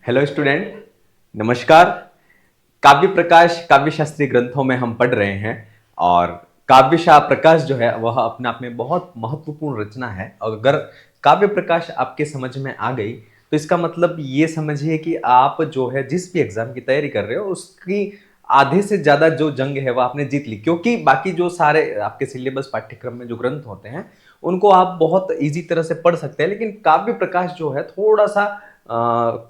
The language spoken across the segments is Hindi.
हेलो स्टूडेंट, नमस्कार। काव्य प्रकाश काव्य शास्त्रीय ग्रंथों में हम पढ़ रहे हैं और काव्य प्रकाश जो है वह अपने आप में बहुत महत्वपूर्ण रचना है। और अगर काव्य प्रकाश आपके समझ में आ गई तो इसका मतलब ये समझिए कि आप जो है जिस भी एग्जाम की तैयारी कर रहे हो उसकी आधे से ज्यादा जो जंग है वह आपने जीत ली, क्योंकि बाकी जो सारे आपके सिलेबस पाठ्यक्रम में जो ग्रंथ होते हैं उनको आप बहुत इजी तरह से पढ़ सकते हैं, लेकिन काव्य प्रकाश जो है थोड़ा सा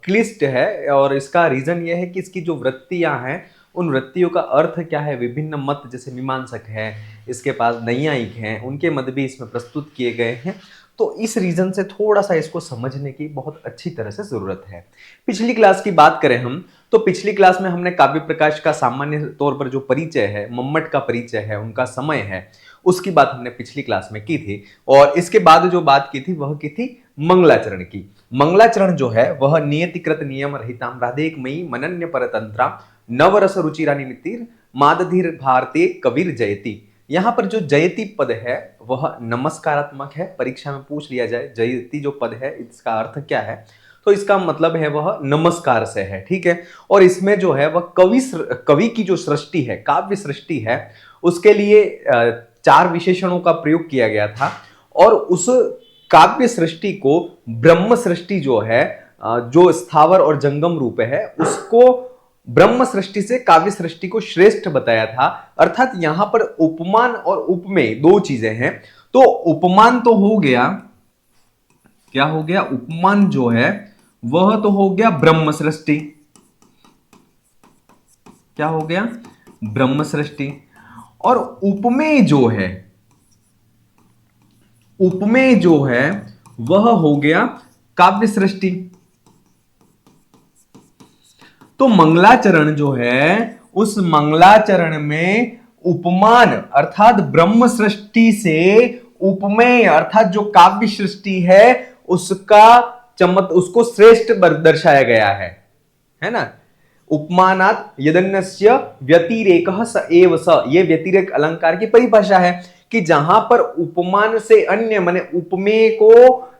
क्लिष्ट है। और इसका रीजन ये है कि इसकी जो वृत्तियां हैं उन वृत्तियों का अर्थ क्या है, विभिन्न मत जैसे मीमांसक है, इसके पास नैयायिक हैं, उनके मत भी इसमें प्रस्तुत किए गए हैं। तो इस रीजन से थोड़ा सा इसको समझने की बहुत अच्छी तरह से जरूरत है। पिछली क्लास की बात करें हम तो पिछली क्लास में हमने काव्य प्रकाश का सामान्य तौर पर जो परिचय है, मम्मट का परिचय है, उनका समय है, उसकी बात हमने पिछली क्लास में की थी। और इसके बाद जो बात की थी वह की थी मंगलाचरण की। मंगलाचरण जो है वह नियतिकृत नियम रहिताम राधेकमयी मनन्य परतंत्रा नवरस रुचिरानी नितिर मादधीर भारतीय कबीर जयती। यहां पर जो जयती पद है वह नमस्कारात्मक है। परीक्षा में पूछ लिया जाए जयती जो पद है इसका अर्थ क्या है, तो इसका मतलब है वह नमस्कार से है, ठीक है। और इसमें जो है वह कवि की जो सृष्टि है, काव्य सृष्टि है, उसके लिए चार विशेषणों का प्रयोग किया गया था। और उस काव्य सृष्टि को ब्रह्म सृष्टि जो है, जो स्थावर और जंगम रूप है, उसको ब्रह्म सृष्टि से काव्य सृष्टि को श्रेष्ठ बताया था। अर्थात यहां पर उपमान और उपमेय दो चीजें हैं। तो उपमान तो हो गया, क्या हो गया, उपमान जो है वह तो हो गया ब्रह्म सृष्टि। क्या हो गया, ब्रह्म सृष्टि। और उपमेय जो है, उपमेय जो है वह हो गया काव्य सृष्टि। तो मंगलाचरण जो है उस मंगलाचरण में उपमान अर्थात ब्रह्म सृष्टि से उपमेय अर्थात जो काव्य सृष्टि है उसका उसको श्रेष्ठ दर्शाया गया है ना। उपमानात यदन्यस्य व्यतिरेकः स एव स, ये व्यतिरेक अलंकार की परिभाषा है कि जहां पर उपमान से अन्य माने उपमेय को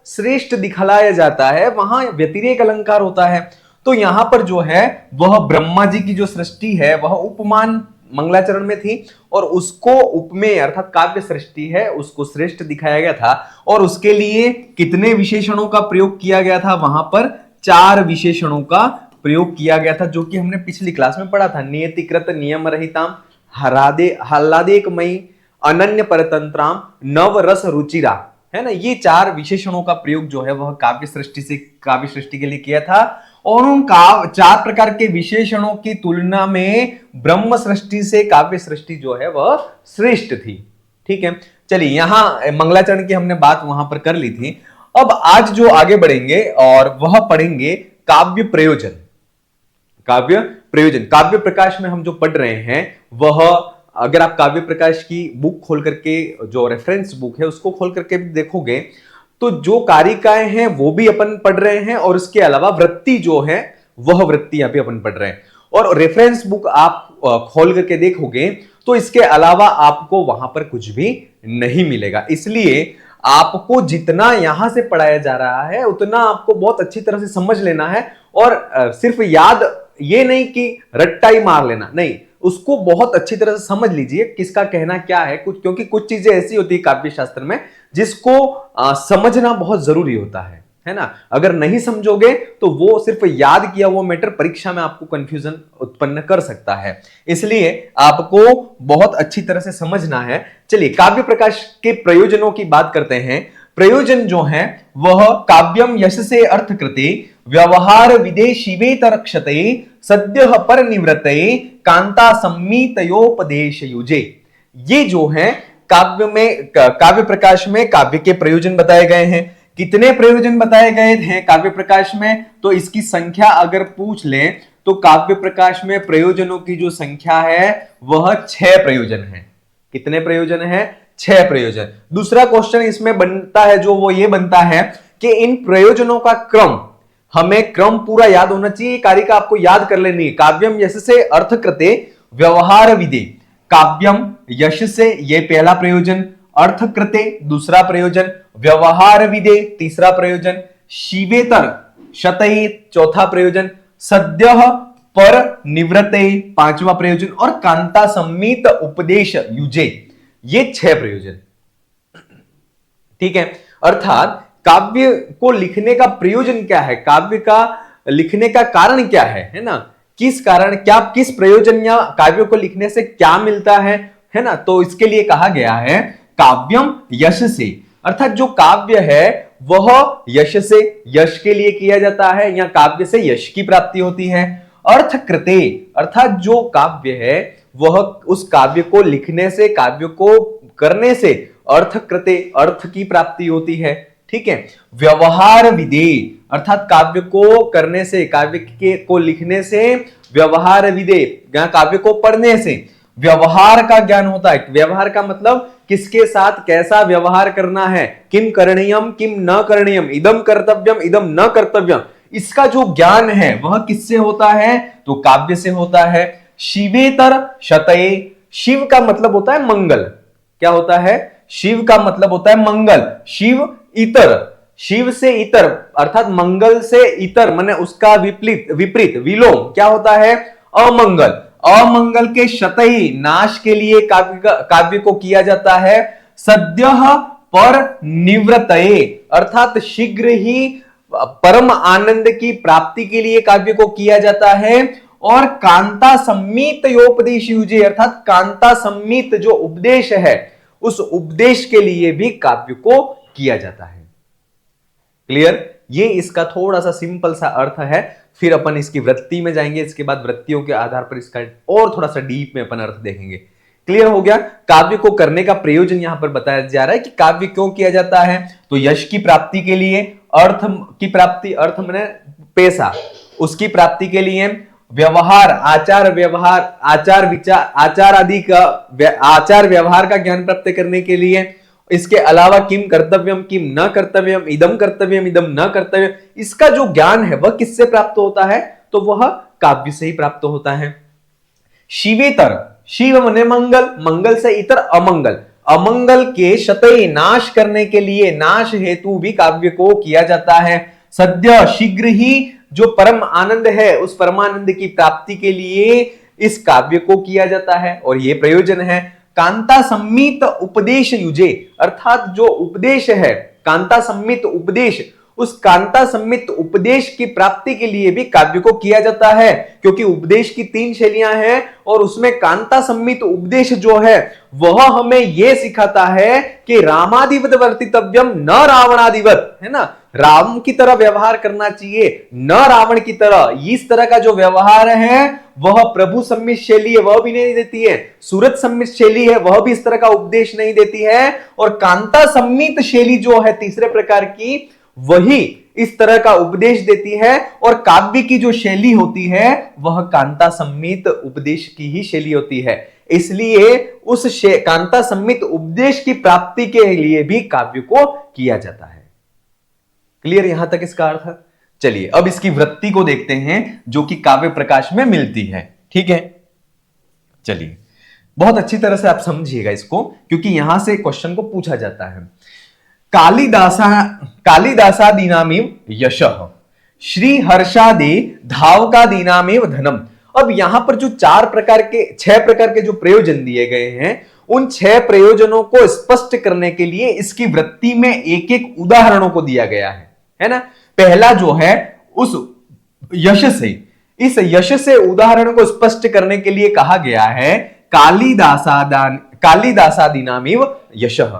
श्रेष्ठ दिखलाया जाता है वहां व्यतिरेक अलंकार होता है। तो यहां पर जो है वह ब्रह्मा जी की जो सृष्टि है वह उपमान मंगलाचरण में थी और उसको उपमेय अर्थात काव्य सृष्टि है उसको श्रेष्ठ दिखाया गया था। और उसके लिए कितने विशेषणों का प्रयोग किया गया था, वहां पर चार विशेषणों का प्रयोग किया गया था, जो कि हमने पिछली क्लास में पढ़ा था। नियतिकृत नियम रहिताम हल्लादेकमयी अनन्य परतंत्राम नव रस रुचिरा, है ना। ये चार विशेषणों का प्रयोग जो है वह काव्य सृष्टि के लिए किया था। और उन चार प्रकार के विशेषणों की तुलना में ब्रह्म सृष्टि से काव्य सृष्टि जो है वह श्रेष्ठ थी, ठीक है। चलिए, यहां मंगलाचरण की हमने बात वहां पर कर ली थी। अब आज जो आगे बढ़ेंगे और वह पढ़ेंगे काव्य प्रयोजन। काव्य प्रयोजन, काव्य प्रकाश में हम जो पढ़ रहे हैं वह, अगर आप काव्य प्रकाश की बुक खोल करके, जो रेफरेंस बुक है उसको खोल करके भी देखोगे तो जो कारिकाएं हैं वो भी अपन पढ़ रहे हैं और इसके अलावा वृत्ति जो है वह वृत्ति यहां पे अपन पढ़ रहे हैं। और रेफरेंस बुक आप खोल करके देखोगे तो इसके अलावा आपको वहां पर कुछ भी नहीं मिलेगा। इसलिए आपको जितना यहां से पढ़ाया जा रहा है उतना आपको बहुत अच्छी तरह से समझ लेना है। और सिर्फ याद ये नहीं कि रट्टा ही मार लेना, नहीं, उसको बहुत अच्छी तरह से समझ लीजिए किसका कहना क्या है कुछ, क्योंकि कुछ चीजें ऐसी होती है काव्य शास्त्र में जिसको समझना बहुत जरूरी होता है ना। अगर नहीं समझोगे तो वो सिर्फ याद किया वो मैटर परीक्षा में आपको कंफ्यूजन उत्पन्न कर सकता है। इसलिए आपको बहुत अच्छी तरह से समझना है। चलिए, काव्य प्रकाश के प्रयोजनों की बात करते हैं। प्रयोजन जो है वह काव्यम यश से अर्थ कृते व्यवहार विदे शिवेतरक्षते सद्य पर निवृत्ते कांता सम्मीतयोपदेश युजे। ये जो है काव्य में, काव्य प्रकाश में काव्य के प्रयोजन बताए गए हैं। कितने प्रयोजन बताए गए हैं काव्य प्रकाश में, तो इसकी संख्या अगर पूछ लें तो काव्य प्रकाश में प्रयोजनों की जो संख्या है वह 6 प्रयोजन है। कितने प्रयोजन है? 6 प्रयोजन। दूसरा क्वेश्चन इसमें बनता है जो वो ये बनता है कि इन प्रयोजनों का क्रम, हमें क्रम पूरा याद होना चाहिए। कारिका आपको याद कर लेनी है। काव्यम यश से अर्थ कृते व्यवहार विदे, काव्यम यश से ये पहला प्रयोजन, अर्थ कृते दूसरा प्रयोजन, व्यवहार विदे तीसरा प्रयोजन, शिवेतर शतये चौथा प्रयोजन, सद्यः पर निवृत्ते पांचवा प्रयोजन, और कांता सम्मित उपदेश युजे, ये 6 प्रयोजन। ठीक है, अर्थात काव्य को लिखने का प्रयोजन क्या है, काव्य का लिखने का कारण क्या है ना, किस कारण, क्या किस प्रयोजन या काव्य को लिखने से क्या मिलता है ना। तो इसके लिए कहा गया है काव्यम यश से, अर्थात जो काव्य है वह यश से, यश के लिए किया जाता है, या काव्य से यश की प्राप्ति होती है। अर्थ कृते, अर्थात जो काव्य है वह उस काव्य को लिखने से, काव्य को करने से अर्थ कृते, अर्थ की प्राप्ति होती है। ठीक है, व्यवहार विदे, अर्थात काव्य को करने से, काव्य के को लिखने से व्यवहार विदे, काव्य को पढ़ने से व्यवहार का ज्ञान होता है। व्यवहार का मतलब किसके साथ कैसा व्यवहार करना है, किम करणीयम किम न करणीयम, इदम कर्तव्यम इदम न कर्तव्यम, इसका जो ज्ञान है वह किससे होता है, तो काव्य से होता है। शिवेतर शतये, शिव का मतलब होता है मंगल, क्या होता है, शिव का मतलब होता है मंगल, शिव इतर, शिव से इतर अर्थात मंगल से इतर माने उसका विपरीत विलोम क्या होता है, अमंगल, अमंगल के शतही नाश के लिए काव्य को किया जाता है। सद्यः पर निवृत्तये, अर्थात शीघ्र ही परम आनंद की प्राप्ति के लिए काव्य को किया जाता है। और कांता सम्मित योपदेश युजे, अर्थात कांता सम्मित जो उपदेश है उस उपदेश के लिए भी काव्य को किया जाता है। क्लियर, ये इसका थोड़ा सा सिंपल सा अर्थ है। फिर अपन इसकी वृत्ति में जाएंगे, इसके बाद वृत्तियों के आधार पर इसका और थोड़ा सा डीप में अपन अर्थ देखेंगे। क्लियर हो गया, काव्य को करने का प्रयोजन यहां पर बताया जा रहा है कि काव्य क्यों किया जाता है, तो यश की प्राप्ति के लिए, अर्थ की प्राप्ति, अर्थ माने पैसा, उसकी प्राप्ति के लिए, व्यवहार आचार व्यवहार आचार विचार आचार आदि का आचार व्यवहार का ज्ञान प्राप्त करने के लिए, इसके अलावा किम कर्तव्यम किम न कर्तव्यम, इदम कर्तव्यम इदम न कर्तव्यम, इसका जो ज्ञान है वह किससे प्राप्त होता है, तो वह काव्य से ही प्राप्त होता है। शिवेतर, शिव मने मंगल, मंगल से इतर अमंगल, अमंगल के शतय नाश करने के लिए, नाश हेतु भी काव्य को किया जाता है। सद्य शीघ्र ही जो परम आनंद है उस परमानंद की प्राप्ति के लिए इस काव्य को किया जाता है, और यह प्रयोजन है। कांता सम्मित उपदेश युजे, अर्थात जो उपदेश है कांता सम्मित उपदेश, उस कांता सम्मित उपदेश की प्राप्ति के लिए भी काव्य को किया जाता है, क्योंकि उपदेश की 3 शैलियां हैं और उसमें कांता सम्मित उपदेश जो है वह हमें यह सिखाता है कि रामादिवत वर्तितव्यम न रावणादिवत, है ना, राम की तरह व्यवहार करना चाहिए न रावण की तरह। इस तरह का जो व्यवहार है वह प्रभु सम्मित शैली है वह भी नहीं देती है, सूरत सम्मित शैली है वह भी इस तरह का उपदेश नहीं देती है, और कांता सम्मित शैली जो है तीसरे प्रकार की वही इस तरह का उपदेश देती है। और काव्य की जो शैली होती है वह कांता सम्मित उपदेश की ही शैली होती है, इसलिए उस कांता सम्मित उपदेश की प्राप्ति के लिए भी काव्य को किया जाता है। क्लियर यहां तक इसका अर्थ? चलिए अब इसकी वृत्ति को देखते हैं जो कि काव्य प्रकाश में मिलती है। ठीक है, चलिए बहुत अच्छी तरह से आप समझिएगा इसको, क्योंकि यहां से क्वेश्चन को पूछा जाता है। कालिदासादीनामेव यशः श्री हर्षादे धावकादीनामेव धनम। अब यहां पर जो 6 प्रकार के जो प्रयोजन दिए गए हैं उन 6 प्रयोजनों को स्पष्ट करने के लिए इसकी वृत्ति में एक एक उदाहरणों को दिया गया है ना। पहला जो है उस यश से, इस यश से उदाहरण को स्पष्ट करने के लिए कहा गया है कालिदासादीनामेव यशः,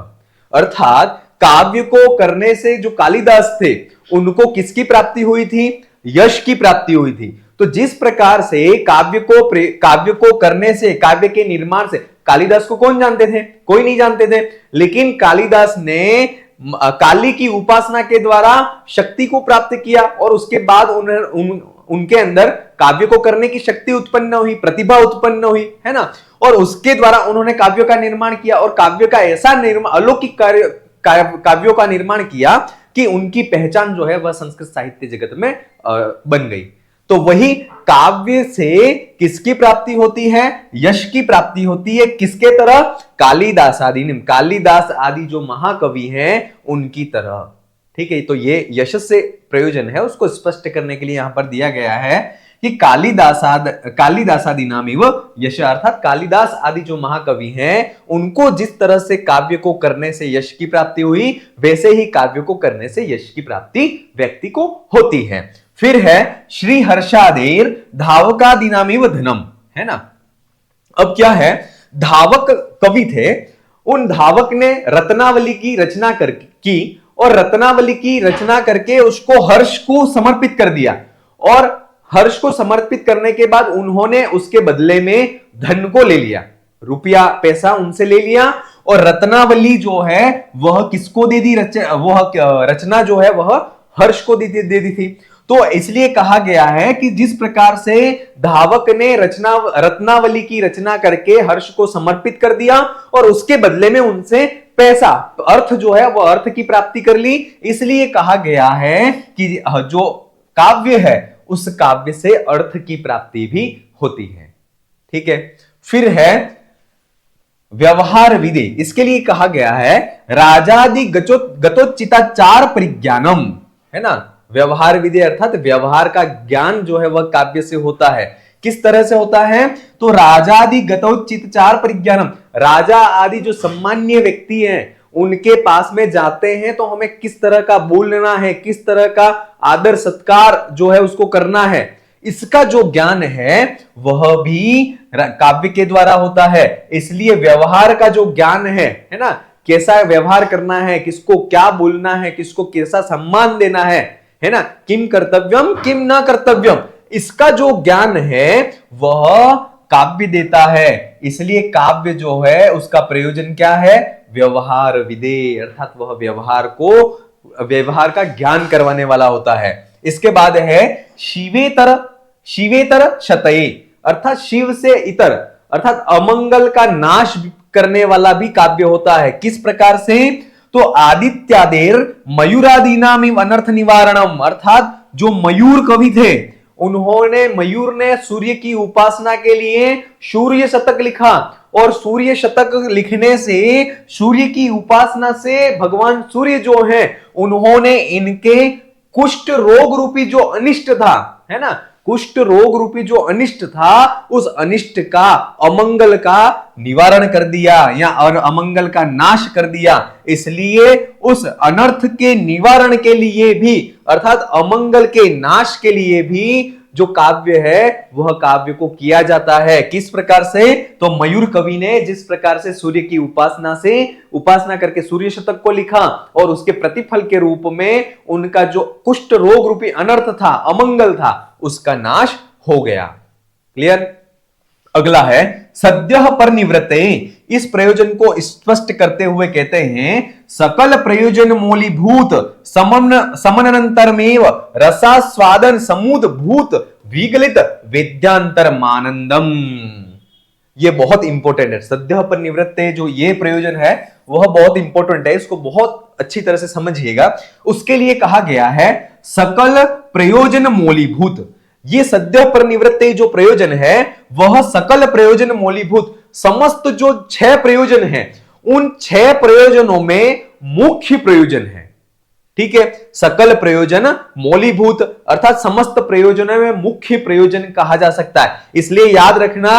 अर्थात काव्य को करने से जो कालिदास थे उनको किसकी प्राप्ति हुई थी, यश की प्राप्ति हुई थी। तो जिस प्रकार से काव्य को करने से, काव्य के निर्माण से, कालिदास को कौन जानते थे, कोई नहीं जानते थे, लेकिन कालिदास ने काली की उपासना के द्वारा शक्ति को प्राप्त किया और उसके बाद उनके अंदर काव्य को करने की शक्ति उत्पन्न हुई, प्रतिभा उत्पन्न हुई, है ना, और उसके द्वारा उन्होंने काव्य का निर्माण किया और काव्य का ऐसा अलौकिक काव्यों का निर्माण किया कि उनकी पहचान जो है वह संस्कृत साहित्य जगत में बन गई। तो वही काव्य से किसकी प्राप्ति होती है, यश की प्राप्ति होती है, किसके तरह, कालिदास आदि जो महाकवि हैं उनकी तरह। ठीक है, तो ये यश से प्रयोजन है, उसको स्पष्ट करने के लिए यहां पर दिया गया है कि कालिदासादि नामेव यश, अर्थात कालिदास आदि जो महाकवि हैं उनको जिस तरह से काव्य को करने से यश की प्राप्ति हुई, वैसे ही काव्य को करने से यश की प्राप्ति व्यक्ति को होती है। फिर है श्री हर्षादेर धावकादि नामेव धनम, है ना। अब क्या है, धावक कवि थे, उन धावक ने रत्नावली की रचना की और रत्नावली की रचना करके उसको हर्ष को समर्पित कर दिया, और हर्ष को समर्पित करने के बाद उन्होंने उसके बदले में धन को ले लिया, रुपया पैसा उनसे ले लिया, और रत्नावली जो है वह किसको दे दी, वह रचना जो है वह हर्ष को दे दी थी। तो इसलिए कहा गया है कि जिस प्रकार से धावक ने रत्नावली की रचना करके हर्ष को समर्पित कर दिया और उसके बदले में उनसे पैसा, अर्थ जो है वह अर्थ की प्राप्ति कर ली, इसलिए कहा गया है कि जो काव्य है उस काव्य से अर्थ की प्राप्ति भी होती है। ठीक है। फिर है व्यवहार विधि, इसके लिए कहा गया है राजादि गतोचिताचार परिज्ञानम, है ना। व्यवहार विधि अर्थात व्यवहार का ज्ञान जो है वह काव्य से होता है। किस तरह से होता है, तो राजादि गतोचितचार परिज्ञानम, राजा आदि जो सम्मान्य व्यक्ति हैं उनके पास में जाते हैं तो हमें किस तरह का बोलना है, किस तरह का आदर सत्कार जो है उसको करना है, इसका जो ज्ञान है वह भी काव्य के द्वारा होता है। इसलिए व्यवहार का जो ज्ञान है ना, कैसा व्यवहार करना है, किसको क्या बोलना है, किसको कैसा सम्मान देना है ना, किम कर्तव्यम किम ना कर्तव्यम, इसका जो ज्ञान है वह काव्य देता है। इसलिए काव्य जो है उसका प्रयोजन क्या है, व्यवहार विधि, अर्थात वह व्यवहार का ज्ञान करवाने वाला होता है। इसके बाद है शिवेतर शतये, अर्थात शिव से इतर, अर्थात अमंगल का नाश करने वाला भी काव्य होता है। किस प्रकार से, तो आदित्यादेर मयूरादीनाम अनर्थ निवारणम, अर्थात जो मयूर कवि थे मयूर ने सूर्य की उपासना के लिए सूर्य शतक लिखा, और सूर्य शतक लिखने से, सूर्य की उपासना से भगवान सूर्य जो है उन्होंने इनके कुष्ठ रोग रूपी जो अनिष्ट था, है ना, कुष्ठ रोग रूपी जो अनिष्ट था उस अनिष्ट का, अमंगल का निवारण कर दिया या अमंगल का नाश कर दिया। इसलिए उस अनर्थ के निवारण के लिए भी, अर्थात अमंगल के नाश के लिए भी जो काव्य है वह काव्य को किया जाता है। किस प्रकार से, तो मयूर कवि ने जिस प्रकार से सूर्य की उपासना करके सूर्य शतक को लिखा और उसके प्रतिफल के रूप में उनका जो कुष्ठ रोग रूपी अनर्थ था, अमंगल था, उसका नाश हो गया। क्लियर। अगला है सद्यः पर निवृत्ते, इस प्रयोजन को स्पष्ट करते हुए कहते हैं सकल प्रयोजन मूलीभूत समनंतरमेव रसास्वादन समुद भूत विगलित वेद्यांतर मानंदम। ये बहुत इंपॉर्टेंट है। सद्यः पर निवृत्ते जो ये प्रयोजन है वह बहुत इंपॉर्टेंट है, इसको बहुत अच्छी तरह से समझिएगा। उसके लिए कहा गया है सकल प्रयोजन मूलीभूत, ये सद्यः पर निवृत्ते जो प्रयोजन है वह सकल प्रयोजन मूलीभूत, समस्त जो 6 प्रयोजन हैं उन 6 प्रयोजनों में मुख्य प्रयोजन है। ठीक है। सकल प्रयोजन मौलीभूत अर्थात समस्त प्रयोजनों में मुख्य प्रयोजन कहा जा सकता है। इसलिए याद रखना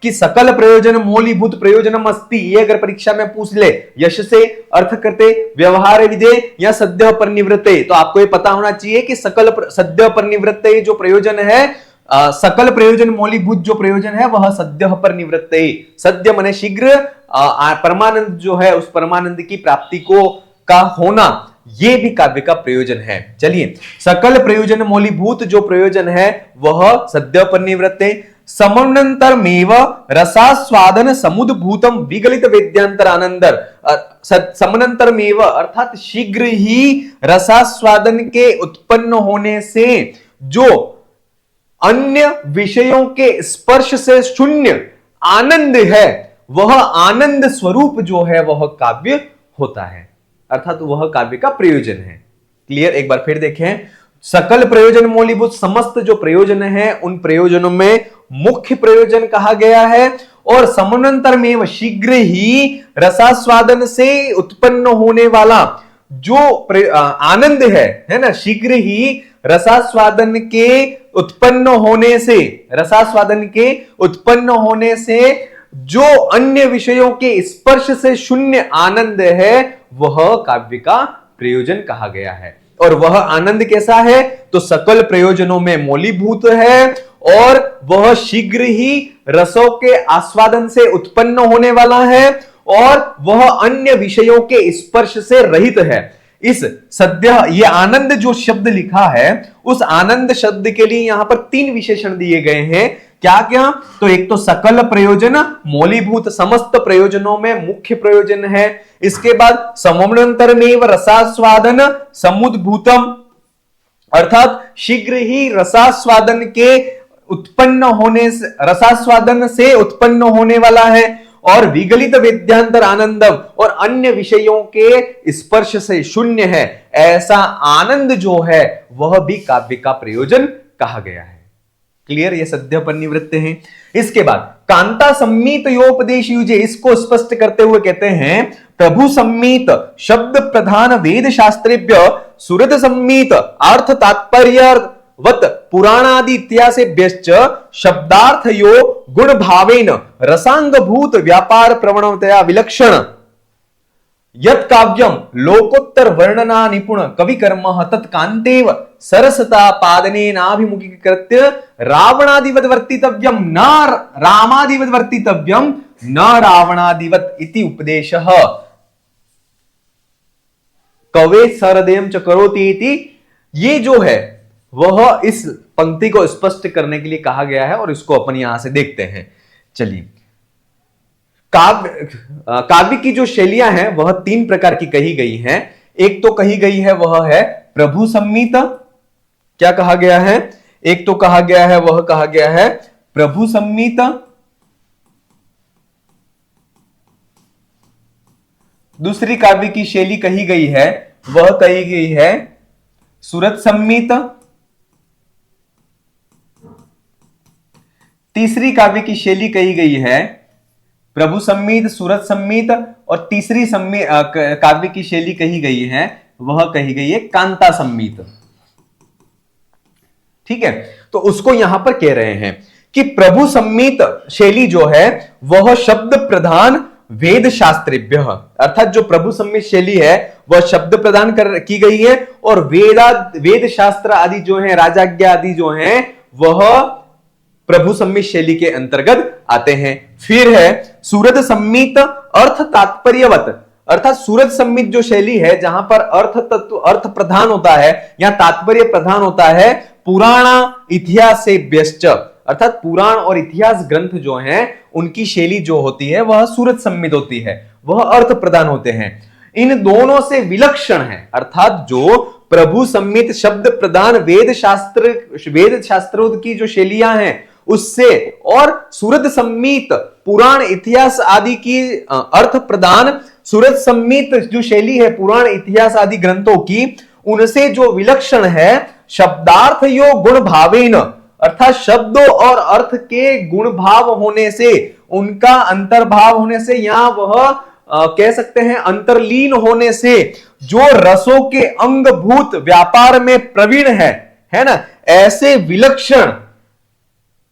कि सकल प्रयोजन मौलीभूत प्रयोजनम अस्ति, ये अगर परीक्षा में पूछ ले यश से अर्थ करते व्यवहार विधे या सद्यः पर निवृत्ते, तो आपको ये पता होना चाहिए कि सद्यः पर निवृत्ते जो प्रयोजन है, सकल प्रयोजन मौलीभूत जो प्रयोजन है वह सद्यः पर निवृत्ते, सद्य माने शीघ्र, परमानंद जो है उस परमानंद की प्राप्ति का होना, ये भी काव्य का प्रयोजन है। चलिए, सकल प्रयोजन मौलीभूत जो प्रयोजन है वह सद्यः पर निवृत्ते, समनंतरमेव रसास्वादन समुद्भूतम विगलित वेद्यांतर आनंदर, समनंतरमेव अर्थात शीघ्र ही रसास्वादन के उत्पन्न होने से जो अन्य विषयों के स्पर्श से शून्य आनंद है वह आनंद स्वरूप जो है वह काव्य होता है, अर्थात वह काव्य का प्रयोजन है। क्लियर। एक बार फिर देखें, सकल प्रयोजन मौलीभूत, समस्त जो प्रयोजन है उन प्रयोजनों में मुख्य प्रयोजन कहा गया है, और समानांतर में शीघ्र ही रसास्वादन से उत्पन्न होने वाला जो आनंद है ना, शीघ्र ही रसास्वादन के उत्पन्न होने से, रसास्वादन के उत्पन्न होने से जो अन्य विषयों के स्पर्श से शून्य आनंद है वह काव्य का प्रयोजन कहा गया है। और वह आनंद कैसा है? तो सकल प्रयोजनों में मौलीभूत है और वह शीघ्र ही रसों के आस्वादन से उत्पन्न होने वाला है और वह अन्य विषयों के स्पर्श से रहित है। इस सद्य, ये आनंद जो शब्द लिखा है, उस आनंद शब्द के लिए यहां पर 3 विशेषण दिए गए हैं। क्या क्या? तो एक तो सकल प्रयोजन, मौलीभूत समस्त प्रयोजनों में मुख्य प्रयोजन है। इसके बाद समवंतरमेव रसास्वादन समुद्भूतम, अर्थात शीघ्र ही रसास्वादन के उत्पन्न होने से, रसास्वादन से उत्पन्न होने वाला है। और विगलित वेद्यांतर आनंदम, और अन्य विषयों के स्पर्श से शून्य है। ऐसा आनंद जो है वह भी काव्य का प्रयोजन कहा गया है। क्लियर? ये सद्य पर निवृत्त हैं। इसके बाद कांता सम्मीत योपदेश युजे, इसको स्पष्ट करते हुए कहते हैं प्रभु सम्मीत शब्द प्रधान वेद शास्त्रेभ्य सुहृद सम्मीत अर्थ तात्पर्यवत पुराणादि इत्यासेभ्यश्च शब्दार्थयो गुण भावेन रसांगभूत व्यापार प्रवणतया विलक्षण यत् काव्यम लोकोत्तर वर्णना निपुण कवि कर्म तत्कांतेव सरसता पादनेनाभिमुखीकृत्य रावणादिवत वर्तितव्यम न रामादिवत वर्तितव्यम न रावणादिवत इति उपदेशः कवे सरदेयम च करोति इति। ये जो है वह इस पंक्ति को स्पष्ट करने के लिए कहा गया है और इसको अपन यहां से देखते हैं। चलिए, काव्य की जो शैलियां हैं वह 3 प्रकार की कही गई हैं। एक तो कही गई है वह है प्रभु सम्मीत। क्या कहा गया है? एक तो कहा गया है, वह कहा गया है प्रभु सम्मीत। दूसरी काव्य की शैली कही गई है, वह कही गई है सुरत सम्मीत। तीसरी काव्य की शैली कही गई है प्रभु सम्मीत, सूरत सम्मीत। और तीसरी काव्य की शैली कही गई है, वह कही गई है कांता सम्मीत। ठीक है, तो उसको यहां पर कह रहे हैं कि प्रभु सम्मीत शैली जो है वह शब्द प्रधान वेद शास्त्रेभ्य, अर्थात जो प्रभु सम्मीत शैली है वह शब्द प्रदान की गई है और वेद शास्त्र आदि जो है, राजाज्ञा आदि जो है, वह प्रभु सम्मीत शैली के अंतर्गत आते हैं। फिर है सूरत सम्मीत अर्थ तात्पर्यवत, अर्थात सूरत सम्मीत जो शैली है जहां पर अर्थ तत्व, अर्थ प्रधान होता है या तात्पर्य प्रधान होता है, पुराणा इतिहासेभ्यश्च, अर्थात पुराण और इतिहास ग्रंथ जो हैं उनकी शैली जो होती है वह सूरत सम्मित होती है, वह अर्थ प्रदान होते हैं। इन दोनों से विलक्षण है, अर्थात जो प्रभु सम्मित शब्द प्रदान वेद शास्त्र की जो शैलियां हैं उससे, और सूरत सम्मित पुराण इतिहास आदि की अर्थ प्रदान सूरत सम्मित जो शैली है पुराण इतिहास आदि ग्रंथों की, उनसे जो विलक्षण है शब्दार्थ यो गुण भावेन, अर्थात शब्दों और अर्थ के गुण भाव होने से, उनका अंतर्भाव होने से, या वह कह सकते हैं अंतर्लीन होने से, जो रसों के अंगभूत व्यापार में प्रवीण है ना, ऐसे विलक्षण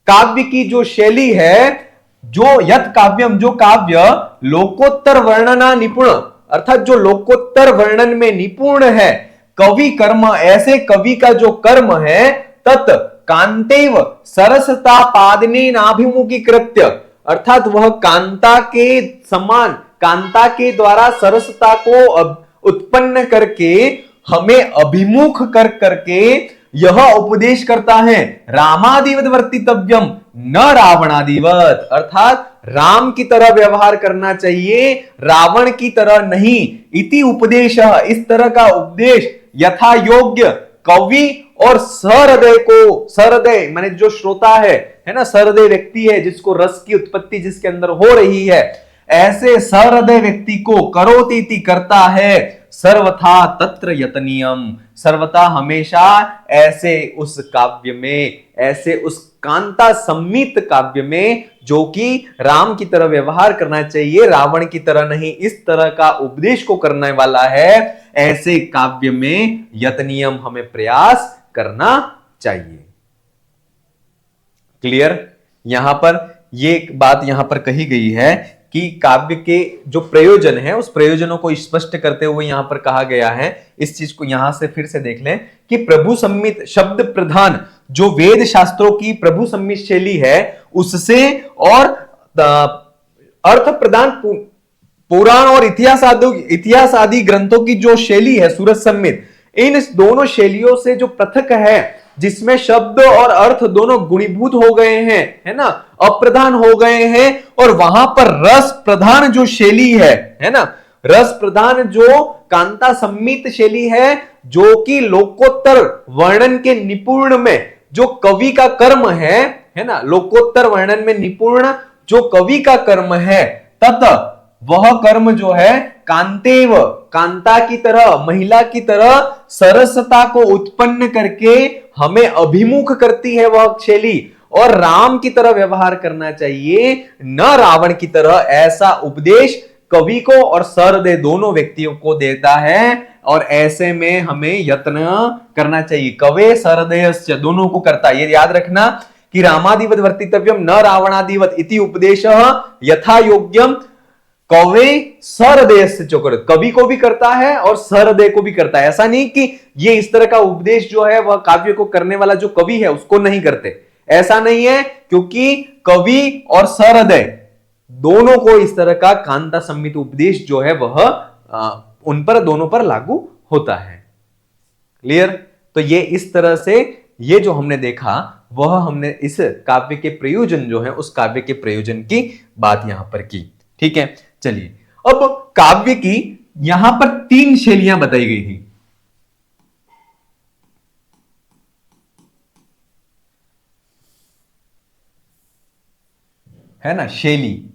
काव्य की जो शैली है, जो यत् काव्यम, जो काव्य लोकोत्तर वर्णना निपुण, अर्थात जो लोकोत्तर वर्णन में निपुण है, कवि कर्म, ऐसे कवि का जो कर्म है, तत् कांतेव सरसता पादने नाभिमुखी कृत्य, अर्थात वह कांता के समान, कांता के द्वारा सरसता को उत्पन्न करके हमें अभिमुख कर करके यह उपदेश करता है, रामादिवत वर्तितव्यम न रावणादिवत, अर्थात राम की तरह व्यवहार करना चाहिए, रावण की तरह नहीं। इति उपदेश, इस तरह का उपदेश यथा योग्य कवि और सहृदय को, सहृदय माने जो श्रोता है ना, सहृदय व्यक्ति है जिसको रस की उत्पत्ति जिसके अंदर हो रही है, ऐसे सहृदय व्यक्ति को करोतीति करता है, सर्वथा तत्र यतनीयम, सर्वथा हमेशा ऐसे उस काव्य में, ऐसे उस कांता सम्मित काव्य में, जो कि राम की तरह व्यवहार करना चाहिए, रावण की तरह नहीं, इस तरह का उपदेश को करने वाला है, ऐसे काव्य में यतनीयम हमें प्रयास करना चाहिए। क्लियर? यहां पर ये एक बात यहां पर कही गई है कि काव्य के जो प्रयोजन है उस प्रयोजनों को स्पष्ट करते हुए यहां पर कहा गया है। इस चीज को यहां से फिर से देख लें कि प्रभु सम्मित शब्द प्रधान जो वेद शास्त्रों की प्रभु सम्मित शैली है उससे और अर्थ प्रधान पुराण और इतिहास आदि ग्रंथों की जो शैली है सूरत सम्मित, इन दोनों शैलियों से जो पृथक है जिसमें शब्द और अर्थ दोनों गुणीभूत हो गए हैं, है ना, अप्रधान हो गए हैं, और वहां पर रस प्रधान जो शैली है ना, रस प्रधान जो कांता सम्मित शैली है, जो कि लोकोत्तर वर्णन के निपुण में जो कवि का कर्म है ना, लोकोत्तर वर्णन में निपुण जो कवि का कर्म है, तत् वह कर्म जो है कांतेव कांता की तरह, महिला की तरह सरसता को उत्पन्न करके हमें अभिमुख करती है वह शैली, और राम की तरह व्यवहार करना चाहिए, न रावण की तरह, ऐसा उपदेश कवि को और सहृदय दोनों व्यक्तियों को देता है। और ऐसे में हमें यत्न करना चाहिए, कवे सहृदयश्च दोनों को करता है। ये याद रखना कि रामादिवत वर्तितव्यम न रावणादिवत इति उपदेशः यथा योग्यम कवे सहृदय से चोकर, कवि को भी करता है और सहृदय को भी करता है। ऐसा नहीं कि ये इस तरह का उपदेश जो है वह काव्य को करने वाला जो कवि है उसको नहीं करते, ऐसा नहीं है, क्योंकि कवि और सहृदय दोनों को इस तरह का कांता सम्मित उपदेश जो है वह उन पर दोनों पर लागू होता है। क्लियर? तो ये इस तरह से ये जो हमने देखा वह हमने इस काव्य के प्रयोजन जो है उस काव्य के प्रयोजन की बात यहां पर की। ठीक है, चलिए अब काव्य की यहां पर 3 शैलियां बताई गई थी। है ना, शैली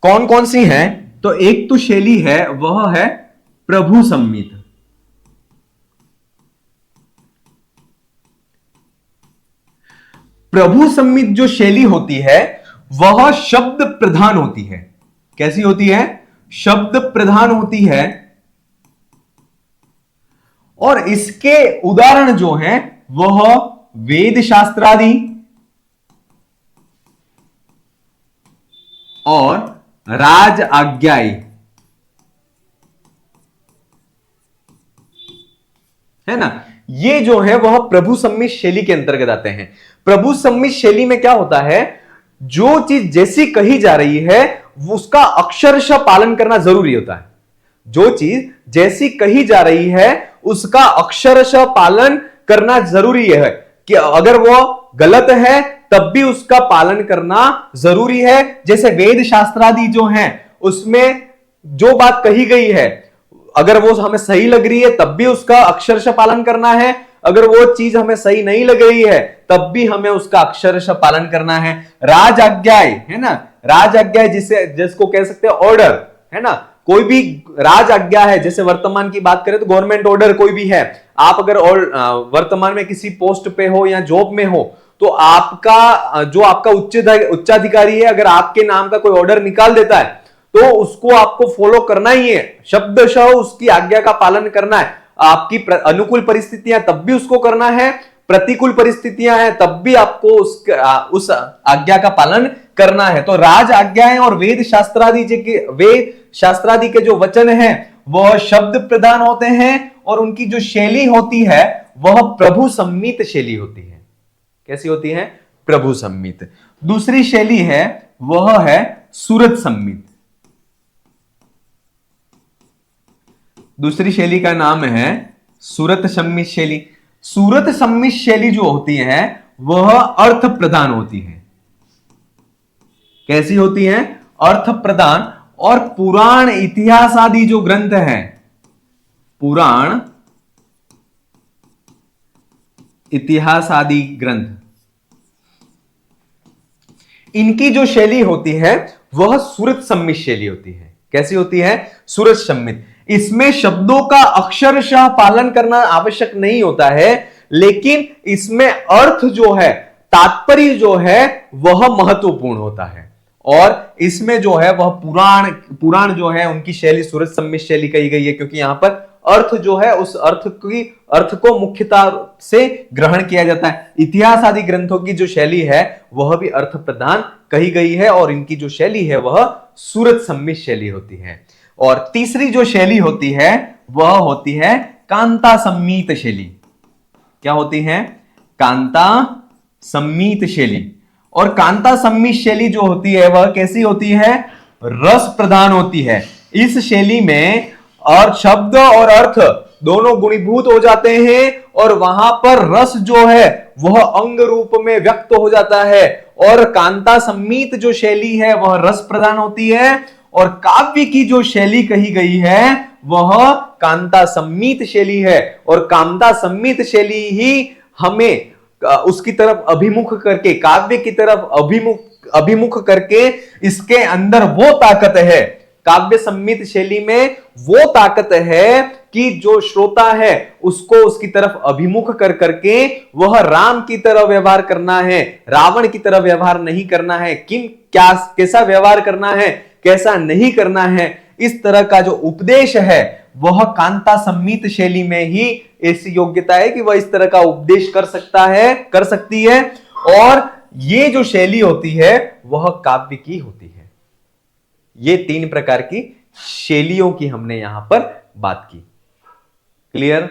कौन कौन सी है? तो एक तो शैली है वह है प्रभु सम्मित, प्रभु सम्मित जो शैली होती है वह शब्द प्रधान होती है। कैसी होती है? शब्द प्रधान होती है, और इसके उदाहरण जो हैं वह वेद शास्त्रादि और राज आज्ञाएं, है ना, ये जो है वह प्रभु सम्मित शैली के अंतर्गत आते हैं। प्रभु सम्मित शैली में क्या होता है, जो चीज जैसी कही जा रही है उसका अक्षरशः पालन करना जरूरी होता है। जो चीज जैसी कही जा रही है उसका अक्षरशः पालन करना जरूरी है, कि अगर वो गलत है तब भी उसका पालन करना जरूरी है। जैसे वेद शास्त्रादि जो हैं उसमें जो बात कही गई है अगर वो हमें सही लग रही है तब भी उसका अक्षरशः पालन करना है, अगर वो चीज हमें सही नहीं लग रही है तब भी हमें उसका अक्षरशः पालन करना है। राज आज्ञाएं, है ना, राज आज्ञाएं जिसको कह सकते हैं ऑर्डर, है ना, कोई भी राज आज्ञा है, जैसे वर्तमान की बात करें तो गवर्नमेंट ऑर्डर कोई भी है, आप अगर वर्तमान में किसी पोस्ट पे हो या जॉब में हो तो आपका जो आपका उच्चाधिकारी है अगर आपके नाम का कोई ऑर्डर निकाल देता है तो उसको आपको फॉलो करना ही है, शब्दशः उसकी आज्ञा का पालन करना है। आपकी अनुकूल परिस्थितियां तब भी उसको करना है, प्रतिकूल परिस्थितियां हैं तब भी आपको उस आज्ञा का पालन करना है। तो राज आज्ञाएं और वेद शास्त्रादि के जो वचन हैं वह शब्द प्रधान होते हैं, और उनकी जो शैली होती है वह प्रभु सम्मित शैली होती है। कैसी होती है? प्रभु सम्मित। दूसरी शैली है वह है सूरत सम्मित। दूसरी शैली का नाम है सूरत सम्मित शैली। सूरत सम्मित शैली जो होती है वह अर्थ प्रधान होती है। कैसी होती है? अर्थ प्रधान। और पुराण इतिहास आदि जो ग्रंथ हैं, पुराण इतिहास आदि ग्रंथ, इनकी जो शैली होती है वह सूरत सम्मित शैली होती है। कैसी होती है? सूरत सम्मित। इसमें शब्दों का अक्षरशः पालन करना आवश्यक नहीं होता है, लेकिन इसमें अर्थ जो है, तात्पर्य जो है वह महत्वपूर्ण होता है। और इसमें जो है वह पुराण जो है उनकी शैली सूरत सम्मिश्र शैली कही गई है, क्योंकि यहां पर अर्थ जो है उस अर्थ को मुख्यता से ग्रहण किया जाता है। इतिहास आदि ग्रंथों की जो शैली है वह भी अर्थ प्रधान कही गई है और इनकी जो शैली है वह सूरत सम्मिश्र शैली होती है। और तीसरी जो शैली होती है वह होती है कांता सम्मीत शैली। क्या होती है? कांता सम्मीत शैली। और कांता सम्मीत शैली जो होती है वह कैसी होती है? रस प्रधान होती है। इस शैली में और शब्द और अर्थ दोनों गुणीभूत हो जाते हैं और वहां पर रस जो है वह अंग रूप में व्यक्त हो जाता है। और कांता सम्मीत जो शैली है वह रस प्रधान होती है और काव्य की जो शैली कही गई है वह कांता सम्मीत शैली है। और कांता सम्मीत शैली ही हमें उसकी तरफ अभिमुख करके, काव्य की तरफ अभिमुख करके इसके अंदर वो ताकत है, काव्य सम्मित शैली में वो ताकत है कि जो श्रोता है उसको उसकी तरफ अभिमुख कर करके वह राम की तरह व्यवहार करना है, रावण की तरह व्यवहार नहीं करना है। कैसा व्यवहार करना है, कैसा नहीं करना है, इस तरह का जो उपदेश है वह कांता सम्मित शैली में ही ऐसी योग्यता है कि वह इस तरह का उपदेश कर सकती है। और ये जो शैली होती है वह काव्य की होती है। ये 3 प्रकार की शैलियों की हमने यहां पर बात की। क्लियर?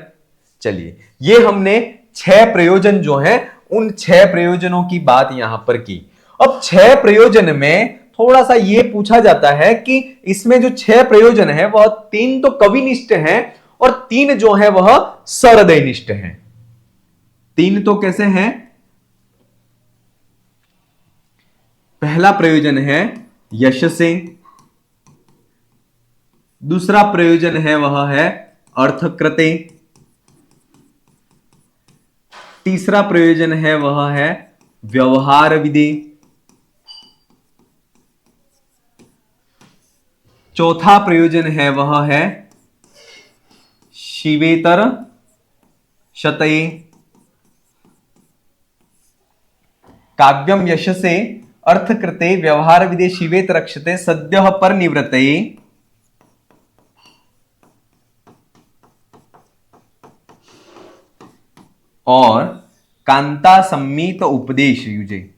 चलिए, ये हमने 6 प्रयोजन जो हैं उन 6 प्रयोजनों की बात यहां पर की। अब 6 प्रयोजन में थोड़ा सा ये पूछा जाता है कि इसमें जो 6 प्रयोजन है वह 3 तो कविनिष्ठ हैं और 3 जो है वह सहृदयनिष्ठ हैं। 3 तो कैसे हैं? पहला प्रयोजन है यश से, दूसरा प्रयोजन है वह है अर्थकृते, तीसरा प्रयोजन है वह है व्यवहार विदे, चौथा प्रयोजन है वह है शिवेतर शतये। काव्यम यशसे अर्थकृते व्यवहार विदे शिवेत रक्षते सद्यः पर निवृत्तये। और कांता सम्मीत उपदेश युजे।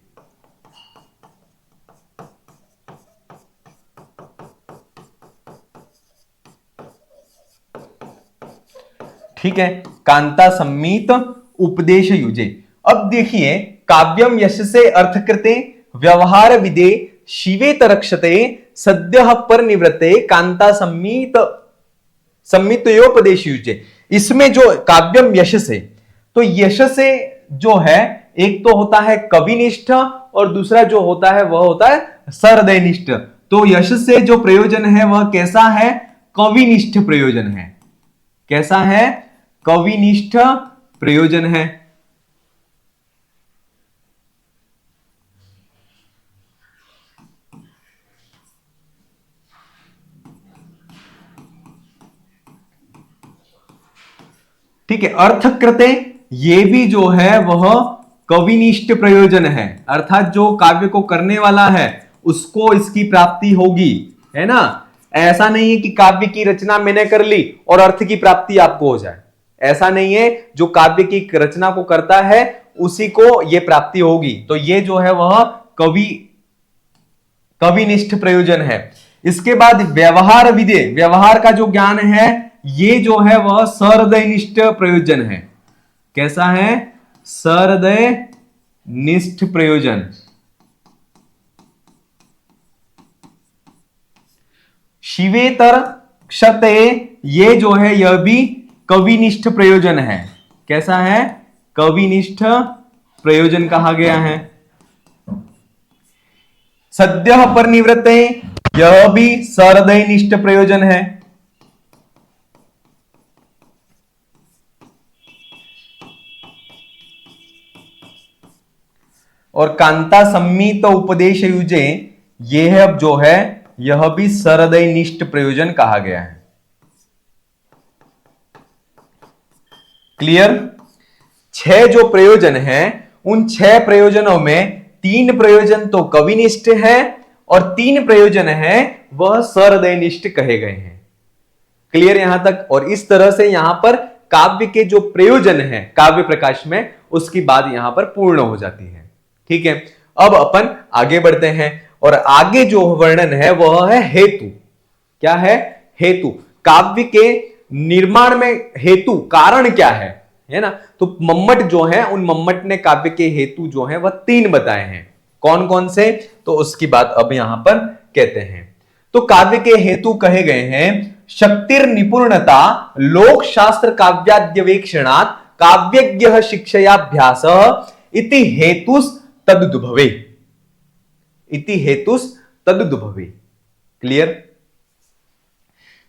ठीक है, कांता सम्मीत उपदेश युजे। अब देखिए, काव्यम यश से अर्थकृते व्यवहार विदे शिवेत रक्षते सद्यः पर निवृत्ते कांता सम्मितोपदेश युजे। इसमें जो काव्यम यश से, तो यश से जो है एक तो होता है कविनिष्ठ और दूसरा जो होता है वह होता है सहृदयनिष्ठ। तो यश से जो प्रयोजन है वह कैसा है? कविनिष्ठ प्रयोजन है। कैसा है? कविनिष्ठ प्रयोजन है। ठीक है, अर्थकृते ये भी जो है वह कविनिष्ठ प्रयोजन है, अर्थात जो काव्य को करने वाला है उसको इसकी प्राप्ति होगी, है ना। ऐसा नहीं है कि काव्य की रचना मैंने कर ली और अर्थ की प्राप्ति आपको हो जाए, ऐसा नहीं है। जो काव्य की रचना को करता है उसी को यह प्राप्ति होगी। तो ये जो है वह कविनिष्ठ प्रयोजन है। इसके बाद व्यवहार विदे, व्यवहार का जो ज्ञान है ये जो है वह सहृदयनिष्ठ प्रयोजन है। कैसा है? सहृदयनिष्ठ प्रयोजन। शिवेतर क्षते, ये जो है यह भी कविनिष्ठ प्रयोजन है। कैसा है? कविनिष्ठ प्रयोजन कहा गया है। सद्यः पर निवृत्ते, यह भी सहृदयनिष्ठ प्रयोजन है। और कांता सम्मित उपदेश युजे, यह अब जो है यह भी सहृदयनिष्ठ प्रयोजन कहा गया है। क्लियर? 6 जो प्रयोजन हैं उन 6 प्रयोजनों में 3 प्रयोजन तो कविनिष्ठ हैं और 3 प्रयोजन है वह सहृदयनिष्ठ कहे गए हैं। क्लियर यहां तक। और इस तरह से यहां पर काव्य के जो प्रयोजन है काव्य प्रकाश में, उसकी बात यहां पर पूर्ण हो जाती है। ठीक है, अब अपन आगे बढ़ते हैं और आगे जो वर्णन है वह है हेतु। क्या है? हेतु। काव्य के निर्माण में हेतु, कारण क्या है ना। तो मम्मट जो है, उन मम्मट ने काव्य के हेतु जो है वह 3 बताए हैं। कौन कौन से? तो उसकी बात अब यहां पर कहते हैं। तो काव्य के हेतु कहे गए हैं, शक्तिर निपुणता लोक शास्त्र काव्याद्यवेक्षणात् काव्यज्ञ शिक्षयाभ्यास इति हेतुस तदुद्भवे। इति हेतुस तदुद्भवे। क्लियर?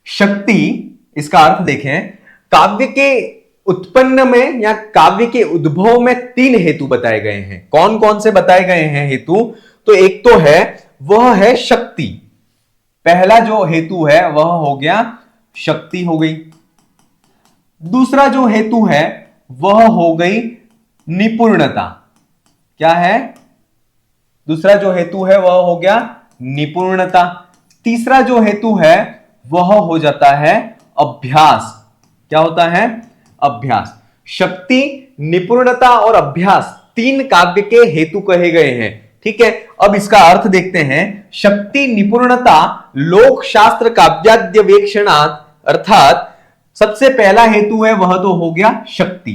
शक्ति, इसका अर्थ देखें, काव्य के उत्पन्न में या काव्य के उद्भव में 3 हेतु बताए गए हैं। कौन कौन से बताए गए हैं हेतु? तो एक तो है, वह है शक्ति। पहला जो हेतु है वह हो गया शक्ति हो गई। दूसरा जो हेतु है वह हो गई निपुणता। क्या है? दूसरा जो हेतु है वह हो गया निपुणता। तीसरा जो हेतु है वह हो जाता है अभ्यास। क्या होता है? अभ्यास। शक्ति, निपुणता और अभ्यास 3 काव्य के हेतु कहे गए हैं। ठीक है, अब इसका अर्थ देखते हैं। शक्ति, निपुणता लोक शास्त्र काव्याद्यवेक्षणात्, अर्थात सबसे पहला हेतु है वह तो हो गया शक्ति।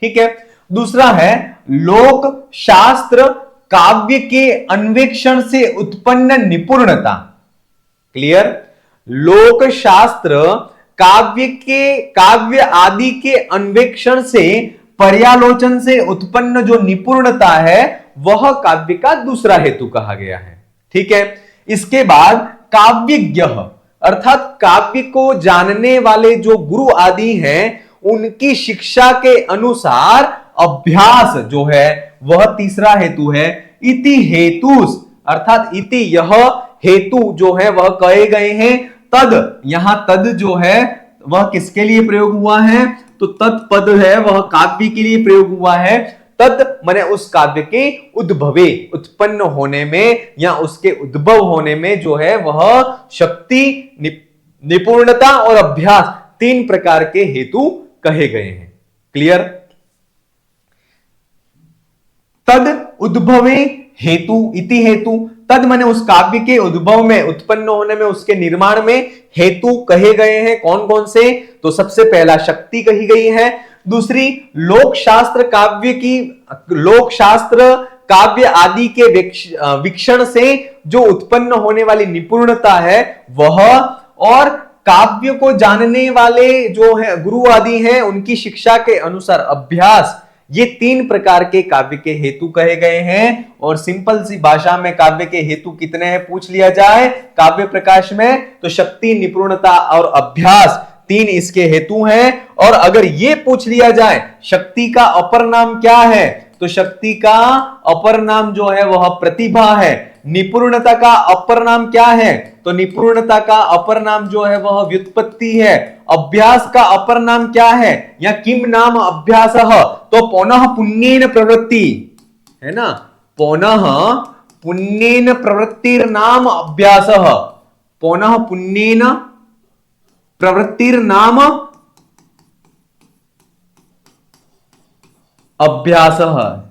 ठीक है, दूसरा है लोक शास्त्र काव्य के अन्वेक्षण से उत्पन्न निपुणता। क्लियर? लोक शास्त्र काव्य आदि के अन्वेक्षण से, पर्यालोचन से उत्पन्न जो निपुणता है वह काव्य का दूसरा हेतु कहा गया है। ठीक है, इसके बाद काव्यज्ञ, अर्थात काव्य को जानने वाले जो गुरु आदि हैं उनकी शिक्षा के अनुसार अभ्यास जो है वह तीसरा हेतु है। इति हेतुस, अर्थात इति यह हेतु जो है वह कहे गए हैं। तद, यहां तद जो है वह किसके लिए प्रयोग हुआ है? तो तत्पद है वह काव्य के लिए प्रयोग हुआ है। तद माने उस काव्य के उद्भवे, उत्पन्न होने में या उसके उद्भव होने में जो है वह शक्ति, निपुणता और अभ्यास 3 प्रकार के हेतु कहे गए हैं। क्लियर? तद उद्भवे हेतु, इति हेतु। तद माने उस काव्य के उद्भव में, उत्पन्न होने में, उसके निर्माण में हेतु कहे गए हैं। कौन कौन से? तो सबसे पहला शक्ति कही गई है। दूसरी लोक शास्त्र काव्य आदि के वीक्षण से जो उत्पन्न होने वाली निपुणता है वह, और काव्य को जानने वाले जो है गुरु आदि हैं उनकी शिक्षा के अनुसार अभ्यास, ये 3 प्रकार के काव्य के हेतु कहे गए हैं। और सिंपल सी भाषा में काव्य के हेतु कितने हैं पूछ लिया जाए काव्य प्रकाश में, तो शक्ति, निपुणता और अभ्यास 3 इसके हेतु हैं। और अगर ये पूछ लिया जाए शक्ति का अपर नाम क्या है, तो शक्ति का अपर नाम जो है वह प्रतिभा है। निपुणता का अपर नाम क्या है? तो निपुणता का अपर नाम जो है वह व्युत्पत्ति है। अभ्यास का अपर नाम क्या है? या किम नाम अभ्यास? तो पौनः पुण्येन प्रवृत्ति है ना, पौनः पुण्येन प्रवृत्तिर्नाम अभ्यास। पौनः पुण्येन प्रवृत्तिर्नाम अभ्यास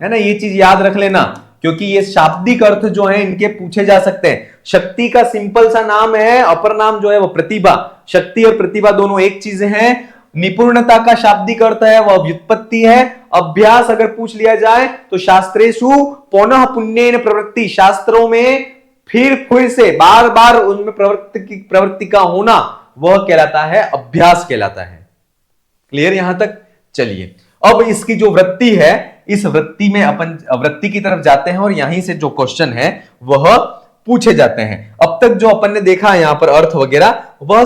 है ना। ये चीज याद रख लेना क्योंकि ये शाब्दिक अर्थ जो है इनके पूछे जा सकते हैं। शक्ति का सिंपल सा नाम है, अपर नाम जो है वो प्रतिभा। शक्ति और प्रतिभा दोनों एक चीज है। निपुणता का शाब्दिक अर्थ है वह व्युत्पत्ति है। अभ्यास अगर पूछ लिया जाए तो शास्त्रेषु पौनः पुण्येन प्रवृत्ति, शास्त्रों में फिर से बार बार उनमें प्रवृत्ति का होना वह कहलाता है अभ्यास कहलाता है। क्लियर यहां तक? चलिए अब इसकी जो वृत्ति है, इस वृत्ति में अपन वृत्ति की तरफ जाते हैं और यहीं से जो क्वेश्चन है वह पूछे जाते हैं। अब तक जो अपन ने देखा यहां पर अर्थ वगैरह वह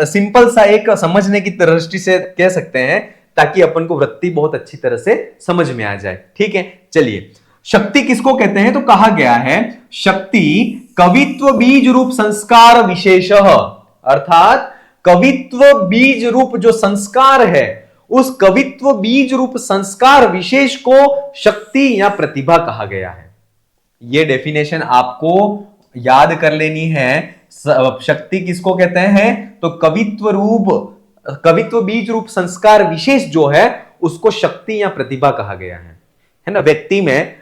सिंपल सा एक समझने की दृष्टि से कह सकते हैं ताकि अपन को वृत्ति बहुत अच्छी तरह से समझ में आ जाए। ठीक है, चलिए शक्ति किसको कहते हैं? तो कहा गया है शक्ति कवित्व बीज रूप संस्कार विशेष, अर्थात कवित्व बीज रूप जो संस्कार है उस कवित्व बीज रूप संस्कार विशेष को शक्ति या प्रतिभा कहा गया है। यह डेफिनेशन आपको याद कर लेनी है। शक्ति किसको कहते हैं? तो कवित्व बीज रूप संस्कार विशेष जो है उसको शक्ति या प्रतिभा कहा गया है ना। व्यक्ति में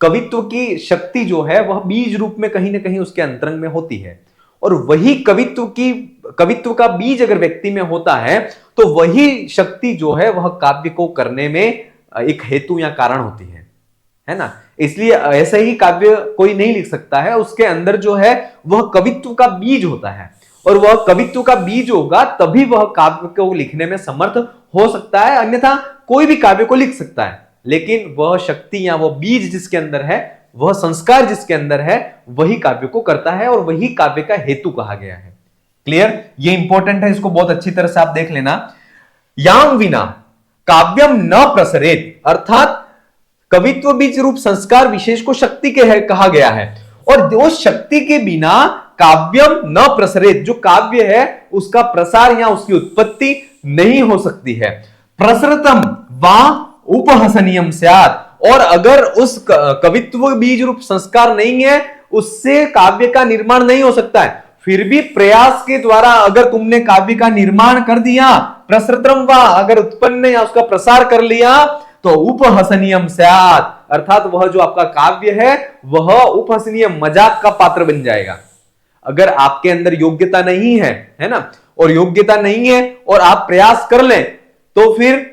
कवित्व की शक्ति जो है वह बीज रूप में कहीं ना कहीं उसके अंतरंग में होती है, और वही कवित्व का बीज अगर व्यक्ति में होता है तो वही शक्ति जो है वह काव्य को करने में एक हेतु या कारण होती है ना। इसलिए ऐसे ही काव्य कोई नहीं लिख सकता है, उसके अंदर जो है वह कवित्व का बीज होता है, और वह कवित्व का बीज होगा तभी वह काव्य को लिखने में समर्थ हो सकता है। अन्यथा कोई भी काव्य को लिख सकता है, लेकिन वह शक्ति या वह बीज जिसके अंदर है, वह संस्कार जिसके अंदर है, वही काव्य को करता है और वही काव्य का हेतु कहा गया है। क्लियर? ये इंपॉर्टेंट है, इसको बहुत अच्छी तरह से आप देख लेना। याम विना काव्यम न प्रसरेत, अर्थात कवित्व बीज रूप संस्कार विशेष को शक्ति के कहा गया है, और उस शक्ति के बिना काव्यम न प्रसरेत, जो काव्य है उसका प्रसार या उसकी उत्पत्ति नहीं हो सकती है। प्रसरतम वा उपहसनीयम स्यात्, और अगर उस कवित्व बीज रूप संस्कार नहीं है, उससे काव्य का निर्माण नहीं हो सकता है। फिर भी प्रयास के द्वारा अगर तुमने काव्य का निर्माण कर दिया, प्रसरतम वा, अगर उत्पन्न या उसका प्रसार कर लिया, तो उपहसनीयम स्यात्, अर्थात वह जो आपका काव्य है वह उपहसनीय, मजाक का पात्र बन जाएगा। अगर आपके अंदर योग्यता नहीं है ना, और योग्यता नहीं है और आप प्रयास कर लें, तो फिर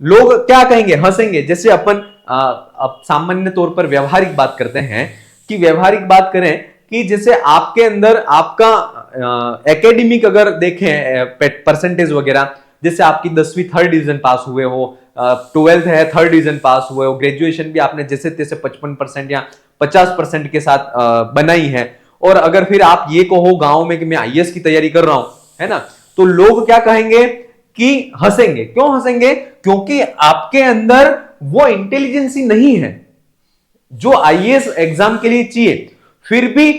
लोग क्या कहेंगे? हंसेंगे। जैसे अपन अब सामान्य तौर पर व्यवहारिक बात करते हैं, कि व्यवहारिक बात करें कि जैसे आपके अंदर आपका एकेडमिक अगर देखें परसेंटेज वगैरह, जैसे आपकी 10वीं 3rd डिवीजन पास हुए हो, 12th है 3rd डिवीजन पास हुए हो, ग्रेजुएशन भी आपने जैसे तैसे 55% या 50% के साथ बनाई है, और अगर फिर आप ये कहो गांव में कि मैं आईएएस की तैयारी कर रहा हूं, है ना, तो लोग क्या कहेंगे कि हंसेंगे। क्यों हंसेंगे? क्योंकि आपके अंदर वो इंटेलिजेंसी नहीं है जो आईएएस एग्जाम के लिए चाहिए। फिर भी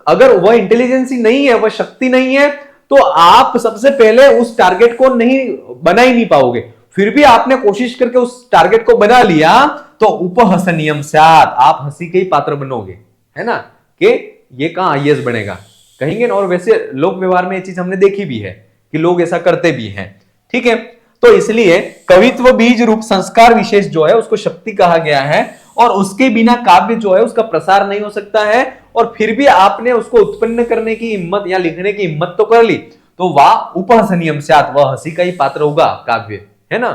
अगर वह इंटेलिजेंसी नहीं है, वह शक्ति नहीं है, तो आप सबसे पहले उस टारगेट को नहीं बना ही नहीं पाओगे। फिर भी आपने कोशिश करके उस टारगेट को बना लिया, तो उपहसनीयम स्यात्, आप हंसी के ही पात्र बनोगे, है ना, कि ये कहां आईएएस बनेगा, कहेंगे ना। और वैसे लोक व्यवहार में ये चीज हमने देखी भी है कि लोग ऐसा करते भी हैं। ठीक है, तो इसलिए कवित्व बीज रूप संस्कार विशेष जो है उसको शक्ति कहा गया है, और उसके बिना काव्य जो है उसका प्रसार नहीं हो सकता है। और फिर भी आपने उसको उत्पन्न करने की हिम्मत या लिखने की हिम्मत तो कर ली, तो वाह उपहसनीयम स्यात्, वह हंसी का ही पात्र होगा काव्य, है ना।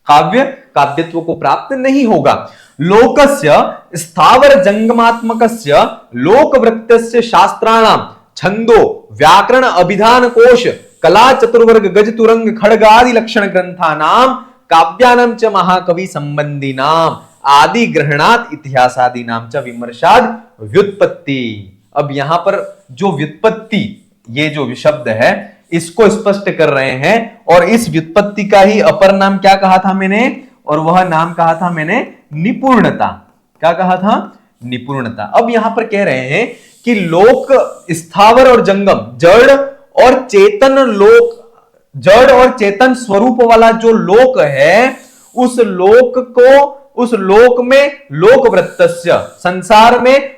काव्य काव्यत्व को प्राप्त नहीं होगा। लोकस्य स्थावर जंगमात्मकस्य लोकवृत्तस्य शास्त्राणाम छंदो व्याकरण अभिधान कोश कला चतुर्वर्ग गज तुरंग खड्गादि लक्षण ग्रंथानाम काव्यानाम च महाकवि संबंधिनाम आदि ग्रहणात इतिहासादि नाम च विमर्शाद व्युत्पत्ति। अब यहां पर जो व्युत्पत्ति, ये जो शब्द है इसको स्पष्ट कर रहे हैं, और इस व्युत्पत्ति का ही अपर नाम क्या कहा था मैंने? और वह नाम कहा था मैंने निपुणता। क्या कहा था? निपुणता। अब यहां पर कह रहे हैं कि लोक स्थावर और जंगम, जड़ और चेतन लोक, जड़ और चेतन स्वरूप वाला जो लोक है, उस लोक में लोकवृत्तस्य, संसार में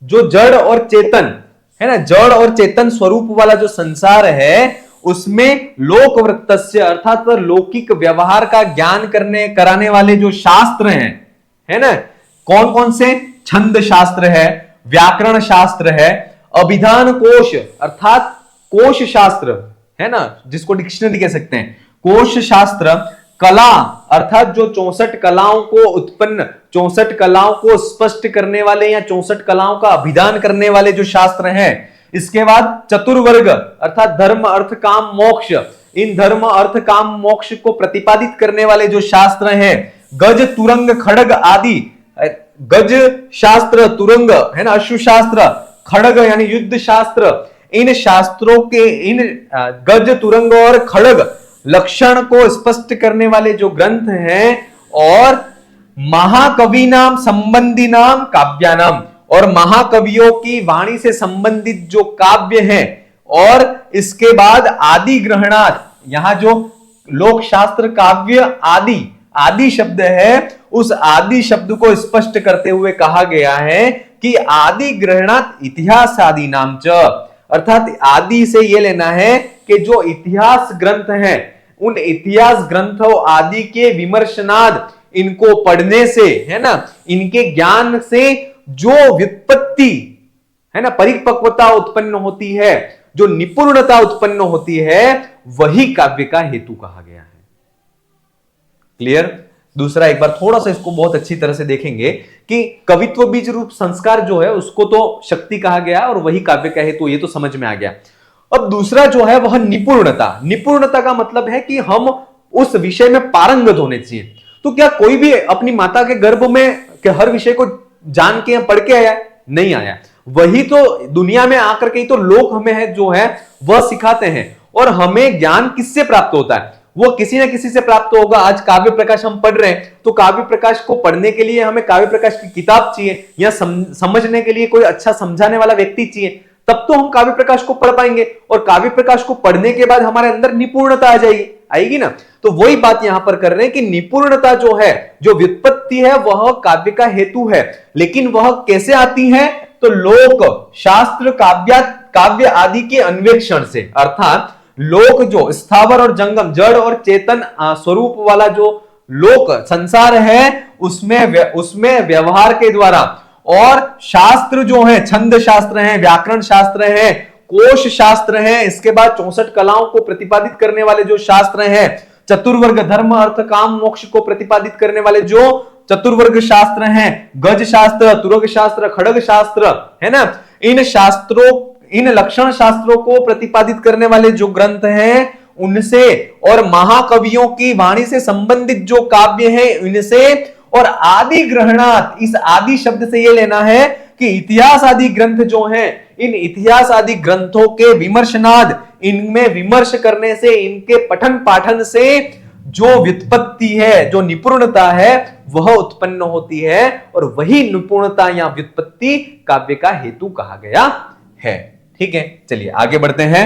जो जड़ और चेतन है ना, जड़ और चेतन स्वरूप वाला जो संसार है, उसमें लोकवृत्तस्य अर्थात लौकिक व्यवहार का ज्ञान कराने वाले जो शास्त्र हैं, है ना, कौन कौन से? छंद शास्त्र है, व्याकरण शास्त्र है, अभिधान कोश अर्थात कोश शास्त्र, है ना, जिसको डिक्शनरी कह सकते हैं, कोश शास्त्र, कला अर्थात जो 64 कलाओं को उत्पन्न, 64 कलाओं को स्पष्ट करने वाले या 64 कलाओं का अभिधान करने वाले जो शास्त्र हैं। इसके बाद चतुर्वर्ग अर्थात धर्म अर्थ काम मोक्ष, इन धर्म अर्थ काम मोक्ष को प्रतिपादित करने वाले जो शास्त्र हैं। गज तुरंग खड्ग आदि, गज शास्त्र, तुरंग है ना, अश्व शास्त्र, खड्ग यानी युद्ध शास्त्र, इन शास्त्रों के इन गज तुरंग और खड्ग लक्षण को स्पष्ट करने वाले जो ग्रंथ हैं, और महाकवि नाम संबंधी नाम काव्यानाम, और महाकवियों की वाणी से संबंधित जो काव्य हैं, और इसके बाद आदि ग्रहणात, यहां जो लोक शास्त्र काव्य आदि शब्द है, उस आदि शब्द को स्पष्ट करते हुए कहा गया है कि आदि ग्रहणात इतिहास आदि नाम च, अर्थात आदि से ये लेना है कि जो इतिहास ग्रंथ हैं, उन इतिहास ग्रंथों आदि के विमर्शनाद, इनको पढ़ने से, है ना, इनके ज्ञान से जो व्युत्पत्ति, है ना, परिपक्वता उत्पन्न होती है, जो निपुणता उत्पन्न होती है, वही काव्य का हेतु कहा गया है। क्लियर? दूसरा एक बार थोड़ा सा इसको बहुत अच्छी तरह से देखेंगे कि कवित्व बीज रूप संस्कार जो है उसको तो शक्ति कहा गया और वही काव्य का हेतु, ये तो समझ में आ गया। अब दूसरा जो है वह निपुणता। निपुणता का मतलब है कि हम उस विषय में पारंगत होने चाहिए। तो क्या कोई भी अपनी माता के गर्भ में हर विषय को जान के पढ़ के आया? नहीं आया। वही तो दुनिया में आकर के तो लोग हमें है जो है वह सिखाते हैं। और हमें ज्ञान किससे प्राप्त होता है? वो किसी ना किसी से प्राप्त होगा। आज काव्य प्रकाश हम पढ़ रहे हैं, तो काव्य प्रकाश को पढ़ने के लिए हमें काव्य प्रकाश की किताब चाहिए, या समझने के लिए कोई अच्छा समझाने वाला व्यक्ति चाहिए, तब तो हम काव्य प्रकाश को पढ़ पाएंगे। और काव्य प्रकाश को पढ़ने के बाद हमारे अंदर निपुणता आ जाएगी, आएगी ना। तो वही बात यहां पर कर रहे हैं कि निपुणता जो है, जो व्युत्पत्ति है, वह काव्य का हेतु है। लेकिन वह कैसे आती है? तो लोक शास्त्र काव्य आदि के अन्वेषण से, अर्थात लोक जो स्थावर और जंगम, जड़ और चेतन स्वरूप वाला जो लोक संसार है, उसमें व्यवहार के द्वारा, और शास्त्र जो है, छंद शास्त्र है, व्याकरण शास्त्र है, कोश शास्त्र है, इसके बाद 64 कलाओं को प्रतिपादित करने वाले जो शास्त्र हैं, चतुर्वर्ग धर्म अर्थ काम मोक्ष को प्रतिपादित करने वाले जो चतुर्वर्ग शास्त्र हैं, गज शास्त्र, तुरग शास्त्र, खड़ग शास्त्र, है ना, इन शास्त्रों, इन लक्षण शास्त्रों को प्रतिपादित करने वाले जो ग्रंथ हैं उनसे, और महाकवियों की वाणी से संबंधित जो काव्य हैं इनसे, और आदि ग्रहणात, इस आदि शब्द से ये लेना है कि इतिहास आदि ग्रंथ जो हैं, इन इतिहास आदि ग्रंथों के विमर्शनाद, इनमें विमर्श करने से, इनके पठन पाठन से जो व्युत्पत्ति है, जो निपुणता है, वह उत्पन्न होती है। और वही निपुणता या व्युत्पत्ति काव्य का हेतु कहा गया है। ठीक है, चलिए आगे बढ़ते हैं।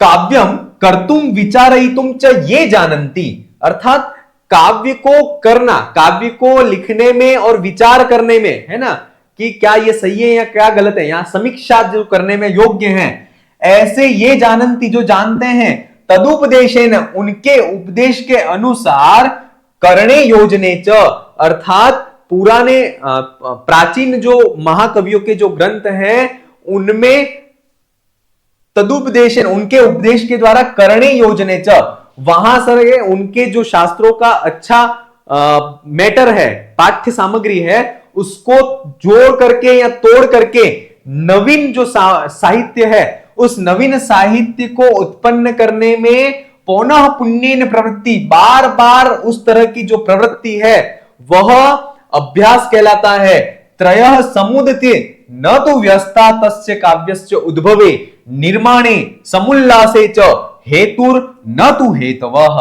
काव्यम कर्तुम विचारयितुम च ये जानन्ति, अर्थात काव्य को करना, काव्य को लिखने में और विचार करने में, है ना, कि क्या ये सही है या क्या गलत है, या समीक्षा जो करने में योग्य है, ऐसे ये जानन्ति जो जानते हैं, तदुपदेशेन उनके उपदेश के अनुसार, करणे योजने च, अर्थात पुराने प्राचीन जो महाकवियों के जो ग्रंथ हैं उनमें तदुपदेशन, उनके उपदेश के द्वारा, करणे योजने च, वहां से उनके जो शास्त्रों का अच्छा मैटर है, पाठ्य सामग्री है, उसको जोड़ करके या तोड़ करके नवीन जो साहित्य है, उस नवीन साहित्य को उत्पन्न करने में पौनः पुण्येन प्रवृत्ति, बार बार उस तरह की जो प्रवृत्ति है वह अभ्यास कहलाता है। त्रयः समुदते न तो व्यस्ता तस्य काव्यस्य उद्भवे निर्माणे समुल्लासे च हेतुर न तु हेतवः,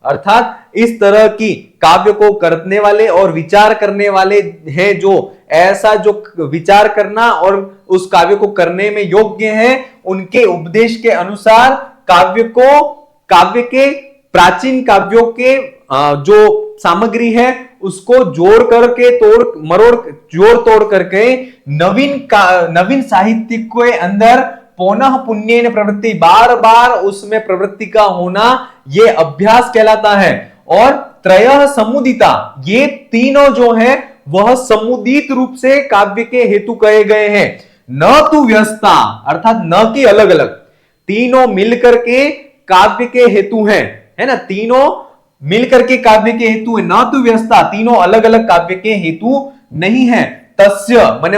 अर्थात इस तरह की काव्य को करने वाले और विचार करने वाले हैं, जो ऐसा जो विचार करना और उस काव्य को करने में योग्य है, उनके उपदेश के अनुसार काव्य के प्राचीन काव्यों के जो सामग्री है उसको जोड़ करके जोड़ तोड़ करके नवीन साहित्य के अंदर पौनः पुण्येन प्रवृत्ति, बार बार उसमें प्रवृत्ति का होना, ये अभ्यास कहलाता है। और त्रयः समुदिता, ये तीनों जो है वह समुदित रूप से काव्य के हेतु कहे गए हैं। न तु व्यस्ता, अर्थात न की अलग अलग, तीनों मिलकर के काव्य के हेतु हैं, है ना, तीनों मिलकर के काव्य के हेतु है। न तु व्यस्ता, तीनों अलग अलग काव्य के हेतु नहीं है। तस्य माने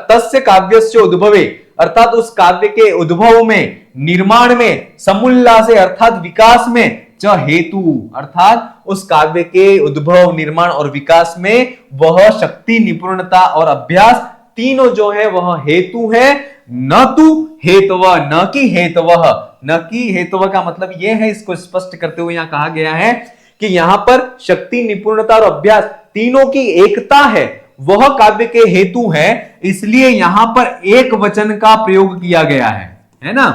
तस्य काव्यस्य उद्भवे, अर्थात उस काव्य के उद्भव में, निर्माण में, समुल्लासे अर्थात विकास में, च हेतु अर्थात उस काव्य के उद्भव, निर्माण और विकास में वह शक्ति, निपुणता और अभ्यास तीनों जो है वह हेतु है। न तु हेतव, न कि हेतवः, न कि हेतव का मतलब यह है, इसको स्पष्ट करते हुए यहां कहा गया है कि यहां पर शक्ति, निपुणता और अभ्यास तीनों की एकता है, वह काव्य के हेतु है। इसलिए यहां पर एक वचन का प्रयोग किया गया है ना,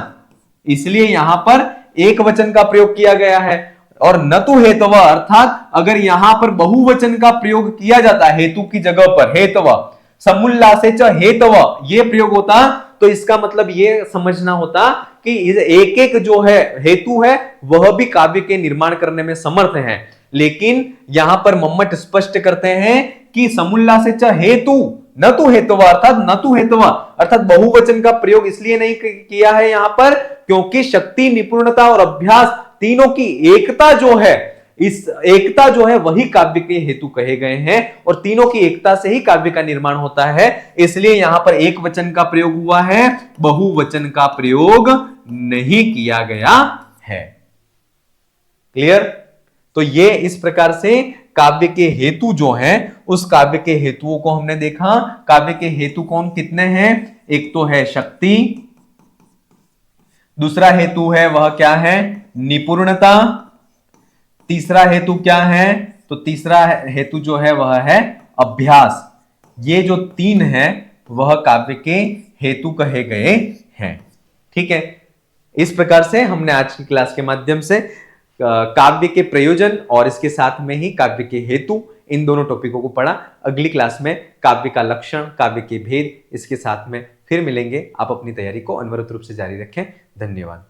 इसलिए यहां पर एक वचन का प्रयोग किया गया है। और न तु हेतव, अर्थात अगर यहां पर बहुवचन का प्रयोग किया जाता है हेतु की जगह पर, हेतव समुल्लासे च हेतव ये प्रयोग होता तो इसका मतलब ये समझना होता कि एक एक जो है हेतु है वह भी काव्य के निर्माण करने में समर्थ है। लेकिन यहां पर मम्मट स्पष्ट करते हैं कि समुल्लासे च हेतु न तो हेतुवा अर्थात न तो हेतुवा अर्थात बहुवचन का प्रयोग इसलिए नहीं किया है यहां पर क्योंकि शक्ति, निपुणता और अभ्यास तीनों की एकता जो है, इस एकता जो है वही काव्य के हेतु कहे गए हैं और तीनों की एकता से ही काव्य का निर्माण होता है। इसलिए यहां पर एक वचन का प्रयोग हुआ है, बहुवचन का प्रयोग नहीं किया गया है। क्लियर? तो ये इस प्रकार से काव्य के हेतु जो हैं उस काव्य के हेतुओं को हमने देखा। काव्य के हेतु कौन कितने हैं? एक तो है शक्ति, दूसरा हेतु है वह क्या है? निपुणता। तीसरा हेतु क्या है? तो तीसरा हेतु जो है वह है अभ्यास। ये जो तीन है वह काव्य के हेतु कहे गए हैं। ठीक है, इस प्रकार से हमने आज की क्लास के माध्यम से काव्य के प्रयोजन और इसके साथ में ही काव्य के हेतु इन दोनों टॉपिकों को पढ़ा। अगली क्लास में काव्य का लक्षण, काव्य के भेद, इसके साथ में फिर मिलेंगे। आप अपनी तैयारी को अनवरत रूप से जारी रखें। धन्यवाद।